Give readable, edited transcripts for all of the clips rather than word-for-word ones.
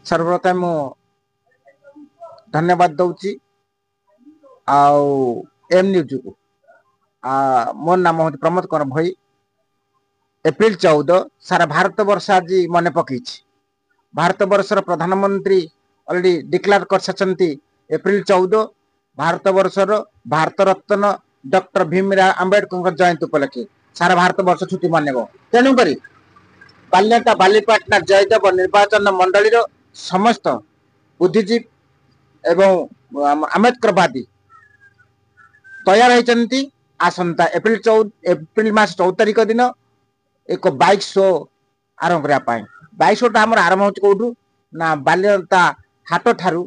सर्वप्रथम मु धन्यवाद दौची आउ एम न्यूज को मोर नाम हूँ प्रमोद कुमार भई। एप्रिल 14 सारा भारत वर्ष आज मन पकई भारत वर्षर प्रधानमंत्री अलरेडी डिक्लेयर कर सारी एप्रिल 14 भारत वर्षर भारत रत्न डॉक्टर भीमराव आंबेडकर जयंती उपलक्षे सारा भारत वर्ष छुट्टी मानव तेणुक बाल्यता बालीपाटना जयदेव निर्वाचन मंडली समस्त बुद्धिजीवी एवं आंबेडकरवादी तैयार होती आसंता एप्रिल मास 14 तारिख दिन एक बाइक शो आरंभ करने बाइक शोटा आम आरंभ हो कौटू ना बाल्यता हाट ठारू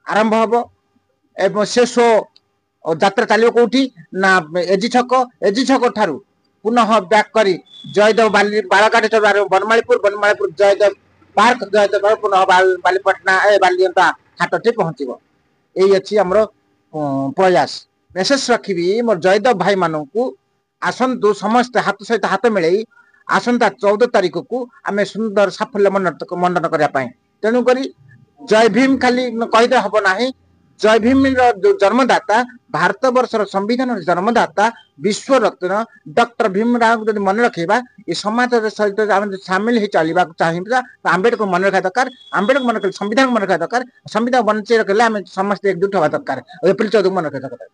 आरंभ हम एवं से शो यात्रा चलो कौटी ना एजी छक ठारू पुनः बैक करी जयदेव बालघाट बनमालीपुर जयदेव पार्क जयदेव पुनः बालीपाटना बालियंता हाट टे पहुंचब यही अच्छी आमर प्रयास मेसेज रखी मोर जयदेव भाई मानू आसतु समस्त हाथ सहित हाथ मिले आसंता 14 तारिख को आम सुंदर साफल्य मंडन करने तेणुक जय भीम खाली कहीदे हम ना जय भीम जो जन्मदाता भारत वर्षर संविधान जन्मदाता विश्व रत्न डॉक्टर भीमराव जो मन रखा ये समाज सहित सामिल हो चलवा चाहिए आंबेडकर मन रखा दरकार आंबेडकर मन रख संविधान मन रखा दरकार संविधान बंचे रखले आम समस्त एकजुट हवा दरकार एप्रिल 14 मन रखा दरकार।